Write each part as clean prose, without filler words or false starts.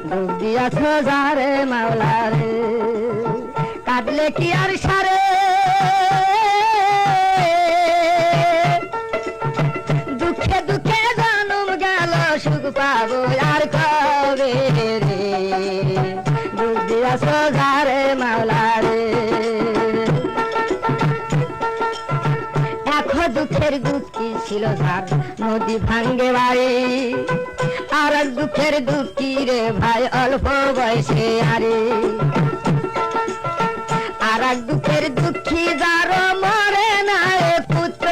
ডুব দিয়াছ যারে মাওলা রে, কাঁদলে কি আর সারে, দুঃখে দুঃখে জনম গেল সুখ পাবো আর কবে রে, ডুব দিয়াছ যারে মাওলা রে। এখন দুঃখের দুঃখী ছিল যার নদী ভাঙ্গে বাড়ি, আর এক দুঃখের দুঃখী রে ভাই অল্প বয়সে আরে, আর এক দুঃখের দুঃখী যার মরে না পুত্র,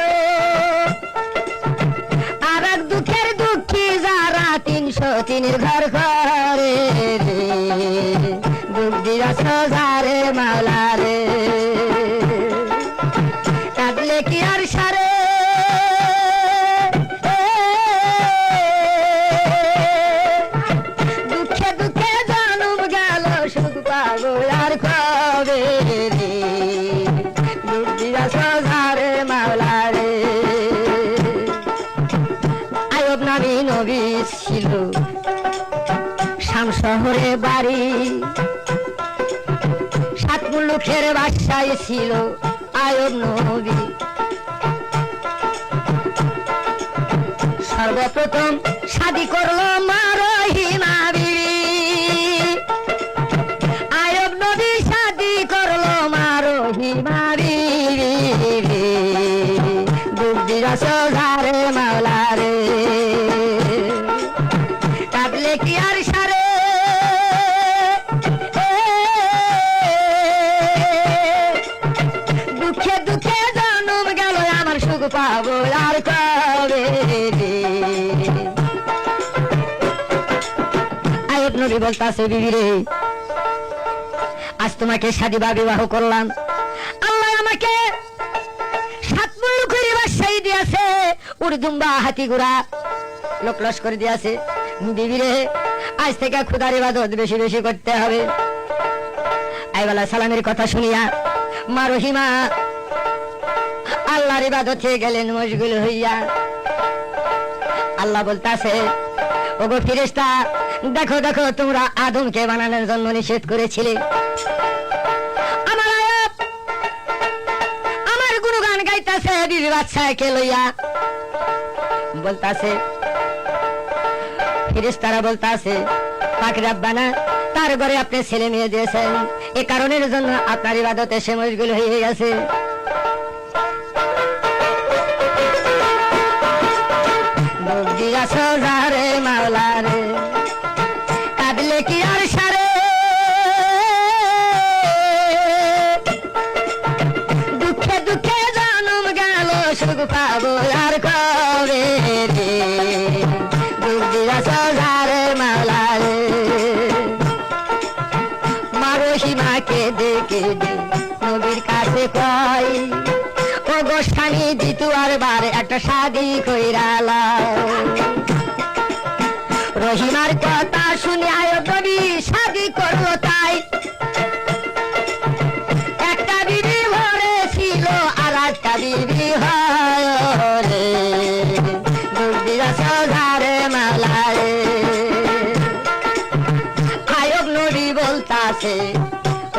আর এক দুঃখের দুঃখী যারা 303 ঘর করে রে, দুঃখ দিয়াছ যারে মাওলা রে, কাঁদলে কি আর সারে, দুঃখে দুঃখে জনম গেল সুখ পাবো আর কবে রে, দুঃখ দিয়াছ যারে মাওলা রে। আয়ুব নামী নবী ছিল শাম শহরে বাড়ি, 7 মুলুকের বাদশাহ ছিল আয়ুব নবী। সর্বপ্রথম শাদী করলো মা রহিমা বিবি, আয়ুব নবী শাদী করলো মা রহিমা বিবি, দুঃখ দিয়াছ যারে মাওলা রে, কাঁদলে কি আর সারে, দুঃখে দুঃখে জনম গেল আমার সুখ পাবো আর কবে রে। আয়ুব নবী বলতাছে বিবি রে, আজ তোমাকে শাদী বা বিবাহ করলাম, আল্লাহ আমাকে 7 মুলুকের বাদশাহী দিয়েছে, উড়দুম্বা হাতি ঘোড়া লোক লস্কর দিয়েছে, বিবি রে আজ থেকে খোদার ইবাদত বেশি বেশি করতে হবে। আইব আলাইহিস সালামের কথা শুনিয়া মা রহিমা আল্লাহর ইবাদতে গেলেন মশগুল হইয়া। আল্লাহ বলতাছে, ওগো ফেরেশতা, দেখো দেখো তোমরা আদমকে বানানোর জন্য নিষেধ করেছিলে, আমার আয়াত আমার গুণগান গাইতাছে বিবি বাদশাকে লইয়া। বলতাছে ফেরেশতারা বলতাছে, পাক রব্বানা তার ঘরে আপনি ছেলে মেয়ে দিয়েছেন, এ কারণের জন্য আপনার ইবাদতে সে মশগুল হয়ে গেছে। ডুব দিয়াছ যারে মাওলা রে, কাঁদলে কি আর সারে, দুঃখে দুঃখে জনম গেল সুখ পাবো আর কবে রে, ডুব দিয়াছ যারে মাওলা রে। মা রহিমাকে দেখে নবীর কাছে কয়, ও গো স্বামী দ্বিতীয়বার বার একটা শাদী কইরা লাও। রহিমার কথা শুনে আয়ুব নবী শাদী করলো তাই, একটা বিবি ঘরে ছিল আর একটা বিবি হয় রে, দুঃখ দিয়াছ যারে মাওলা রে। আয়ুব নবী বলতাছে,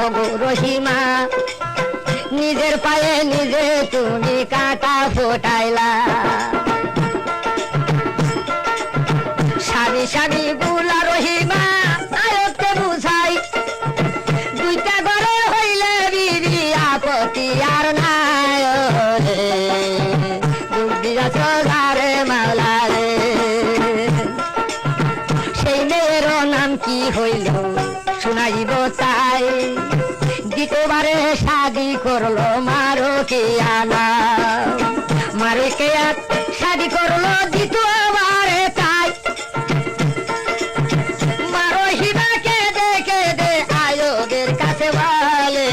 ও গো রহিমা, নিজের পায়ে নিজে তুমি কাঁটা ফোটাইলা, স্বামী স্বামী বুলা রহিমা আয়ুবকে বুঝাই, দুইটা ঘরে হইলে বিবি আপত্তি আর নাই রে, দুঃখ দিয়াছ যারে মাওলা রে। সেই মেয়ের নাম কি হইল শুনাইব তাই, দ্বিতীয়বারে শাদী করলো মারুকিয়ানা, মারুকিয়া শাদী করলো দ্বিতীয়বারে তাই, মা রহিমাকে দেখে দে আয়ুবের কাছে বলে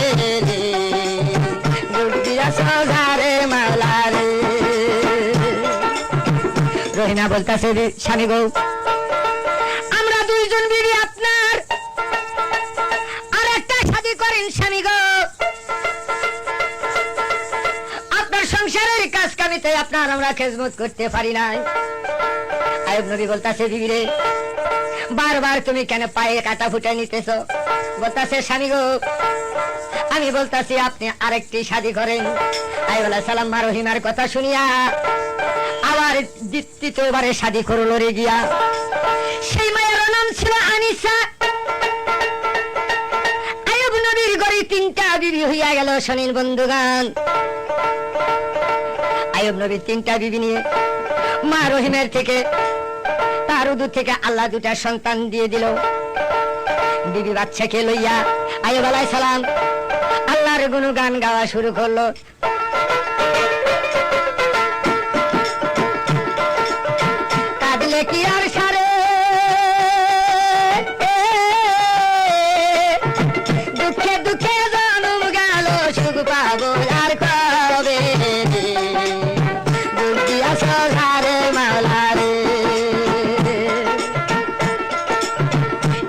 রে, ডুব দিয়াছ যারে মাওলা রে। রহিমা বলতাছে, স্বামী গো, আমরা দুইজন বিবি আপনার, আর একটা শাদী করেন স্বামী গো, আপনার সংসারের কাজ কামিতে আপনার আমরা খেজমত করতে পারি নাই। আয়ুব নবী বলতাছে, বিবি রে, বারবার তুমি কেন পায়ে কাটা ফুটে নিতেছ? বলতাছে স্বামী গো, আমি বলতাছি আপনি আরেকটি শাদী করেন। আইয়ুব আলাইহিস সালাম মা রহিমার কথা শুনিয়া আবার দ্বিতীয়বারে শাদী করলো রে গিয়া। সেই মায়ের নাম ছিল আনিসা। আইয়ুব নবীর ঘরে 3টা বিবি হইয়া গেল। শোনেন বন্ধুগণ, আইয়ুব নবী 3টা বিবি নিয়ে মা রহিমের থেকে, তার উদর থেকে আল্লাহ 2টা সন্তান দিয়ে দিল। বিবি বাচ্চাকে লইয়া আইয়ুব আলাইহিস সালাম আল্লাহর গুণগান গাওয়া শুরু করলো। কাঁদলে কি আর সারে, দুঃখে দুঃখে জন্ম গেল, সুখ পাবো আর কবে, দুঃখ দিয়াছ ধারে মাওলা রে।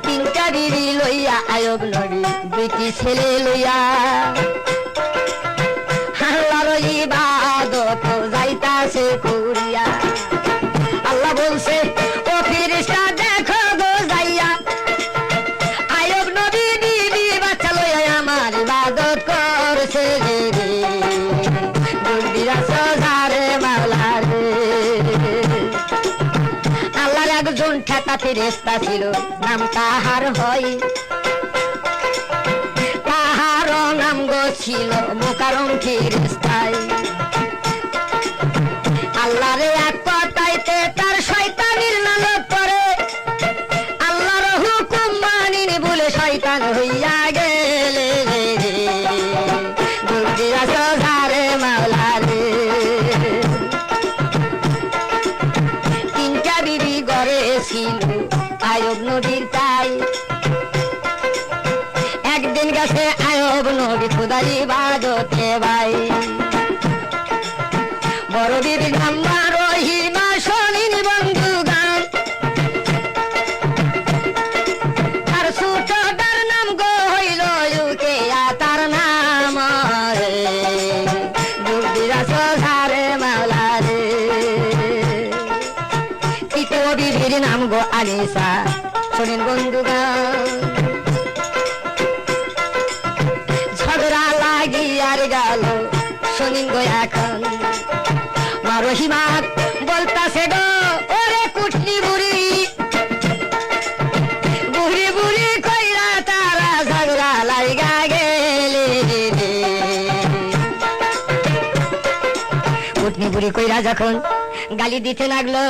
3টা বিবি লইয়া আইয়ুব নবী 2টি ছেলে লইয়া আল্লাহর ইবাদত যাইতাছে করিয়া। আল্লাহ বলছে ও ফেরেশতা দেখো গো যাইয়া, আইয়ুব নবী বিবি বাচ্চা লইয়া আমার ইবাদত করছে রে, দুঃখ দিয়াছ ধারে মাওলা রে। আল্লাহর একজন ঠেকা ফেরেশতা ছিল, নাম তাহার হয়, তাহার নাম গো ছিল মুকাররম ফেরেশতা। আল্লাহর এক কথাইতে তার শয়তানির লালত পড়ে, আল্লাহর হুকুম মানিনি বলে শয়তান হইয়া গেলে, দুঃখ দিয়াছ ধারে মাওলা রে। 3টা বিবি ঘরে ছিল আইয়ুব নবীর তাই। একদিন গেছে আইয়ুব নবী খোদার ইবাদতে ভাই। বড় বিবির নাম মা রহিমা। শোনেন বন্ধুগণ, তার ছোটটার নাম গো হইল রুকেয়া, তার নাম দুঃখ দিয়াছ ধারে মাওলা রে। 3য় বিবির নাম গো আনিসা। শোনেন বন্ধুগণ, ঝগড়া লাগিয়ার গেল। শোনেন গো এখন মা রহিমা বলতাছে গো, ওরে কুটনি বুড়ি, বুড়ি বুড়ি কইরা তারা ঝগড়া লাগা গেলে, কুটনি বুড়ি কইরা যখন গালি দিতে লাগলো,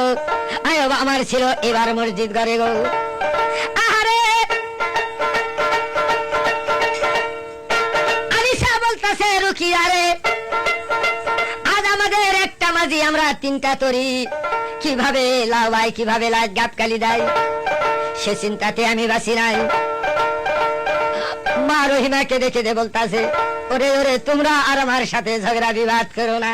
আইয়ুব আমার ছিল এবার মসজিদ ঘরে গো। আহারে আনিসা বলতাছে রুকিয়া রে, আজ আমাদের একটা মাঝি আমরা 3টা তরি, কিভাবে লাভাই, কিভাবে লাজ গাপকালি দেয়, সে চিন্তাতে আমি বাঁচি নাই। মা রহিমাকে দেখে দে বলতাছে, ওরে ওরে তোমরা আর আমার সাথে ঝগড়া বিবাদ করো না।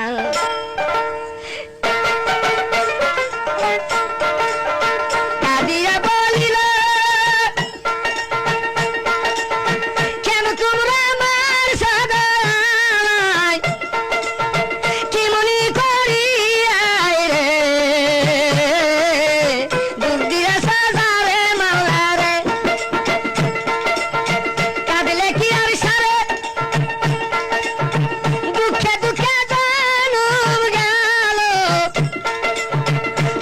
কাঁদিয়া বলিল, কেন তোমরা আমার সদাই কি মনে করি রে, দুঃখ দিয়াছ ধারে মাওলা রে। কাঁদলে কি আর সারে, দুঃখে দুঃখে জন্ম গেল,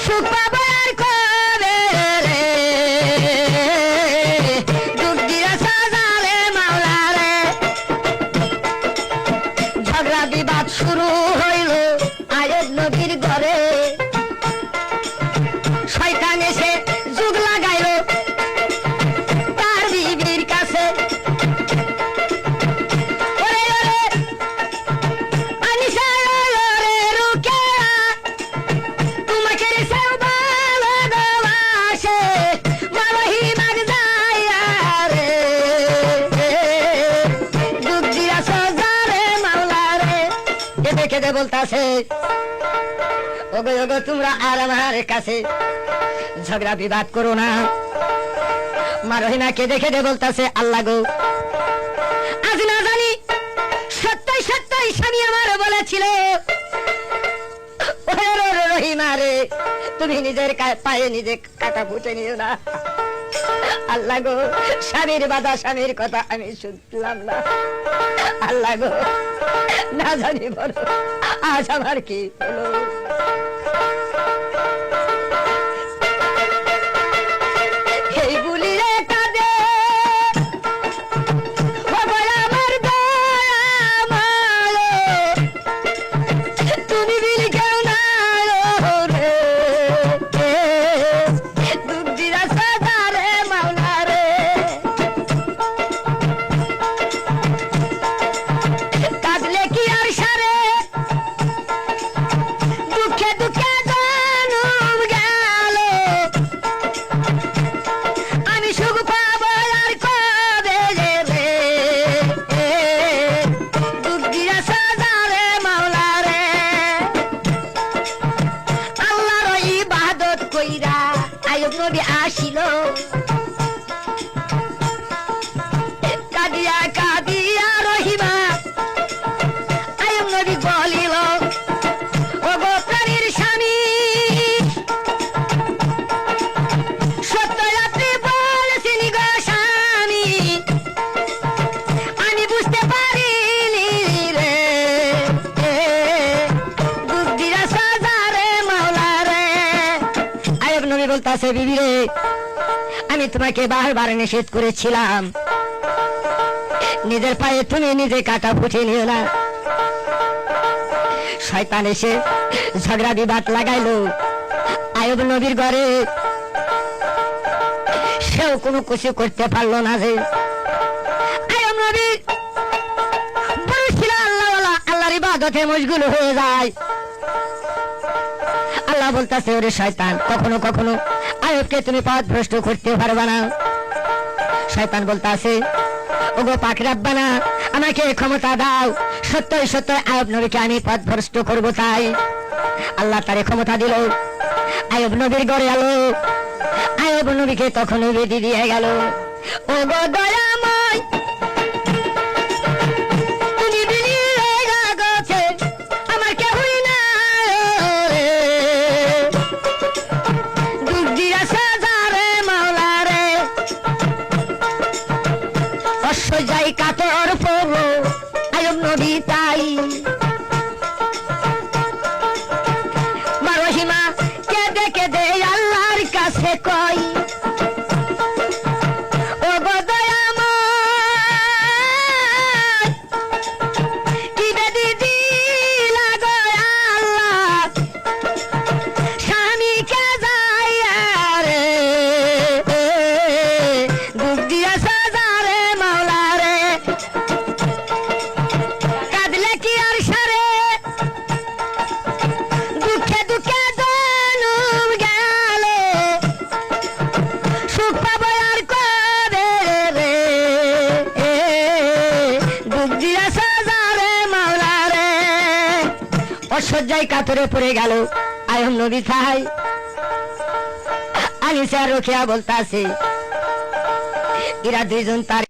সুখ পাবো আর কবে রে, দুঃখ দিয়াছ ধারে মাওলা রে। ঝগড়া বিবাদ শুরু হইল আইয়ুব নবীর ঘরে। শয়তান এসে যুগ লাগাইল তার বিবির কাছে। ওরে ওরে আনিসা ওরে রুকেয়া, তোমাকে সেও ভালোবাসে, মা রহিমার যাইয়া রে, দুঃখ দিয়াছ ধারে মাওলা রে। কেঁদে কেঁদে বলতাছে, ওগো ওগো তোমরা আর আমার কাছে ঝগড়া বিবাদ করো না। মা রহিমা কেঁদে কেঁদে বলতাছে, আল্লাহ গো, আজ না জানি সত্যই সত্যই স্বামী আমার বলেছিল, ওরে রহিমা রে, তুমি নিজের পায়ে নিজে কাটা ফুটে নিও না। আল্লাহ গো, স্বামীর বাধা স্বামীর কথা আমি শুনলাম না। আল্লাহ গো, না জানি বলো আজ আমার কি হলো। এই বুলিরে কাঁদে বাবা আমার দয়াময়, তুমি বিল কেউ না রে, দুঃখ দিরা সাদারে মাওলা রে। কাঁদলে কি আর সারে, দুঃখে দুঃখে জনম গেল, আমি সুখ পাবো আর কবে রে, দুঃখ দিরা সাদারে মাওলা রে। আল্লাহর ইবাদত কইরা আইয়ুব নবী আসিল, কাঁদিয়া কাঁদিয়া রহিমা আইয়ুব নবী বলিল, ও গো প্রাণীর স্বামী, সত্য আপনি বলেছেন গো স্বামী, আমি বুঝতে পারিনি রে, দুঃখ দিরা সাজারে মাওলা রে। আইয়ুব নবী বলতাছে, বিবি রে, আমি তোমাকে বারবার নিষেধ করেছিলাম, নিজের পায়ে তুমি নিজে কাটা ফুটে নিও না। শয়তান এসে ঝগড়া বিবাদ লাগাইলো আইয়ুব নবীর ঘরে, সেও কোনো কিছু করতে পারলো না। যে আইয়ুব নবী বলছিল আল্লাহওয়ালা, আল্লাহর ইবাদতে মশগুল হয়ে যায়। আল্লাহ বলতাছে, ওরে শয়তান, কখনো কখনো আইয়ুবকে তুমি পথভ্রষ্ট করতে পারবে না। শয়তান বলতাছে, ওগো পাক রাব্বানা, আমাকে ক্ষমতা দাও, সত্যই সত্যই আইয়ুব নবীকে আমি পথভ্রষ্ট করব। তাই আল্লাহ তারে ক্ষমতা দিল, আইয়ুব নবীর ঘরে এলো। আইয়ুব নবীকে তখন বেদি দিয়ে গেল, ওগো দয়াময়, তুমি বিলিয়ে গেছে, আমার কেহই নাই, দুঃখ দিয়া সাজারে মাওলা রে। অসহায় কাতর পড়লো আইয়ুব নবী তাই, মা রহিমা কেঁদে কেঁদে আল্লাহর কাছে কয়, ও গো দয়াময়, কি বেদি দিলা গো আল্লাহ, স্বামীকে যাইয়া রে, দুঃখ দিয়া সাজারে মাওলা রে। কাঁদলে কি আর সারে, দুঃখে দুঃখে জনম গেল, সুখ পাবো আর কবে রে, দুঃখ দিয়া সাজারে মাওলা রে। অসহ্যায় কাতরে পড়ে গেল আইয়ুব নবী। তাই আনিসা রোকেয়া বলতাছে, এরা দুইজন তার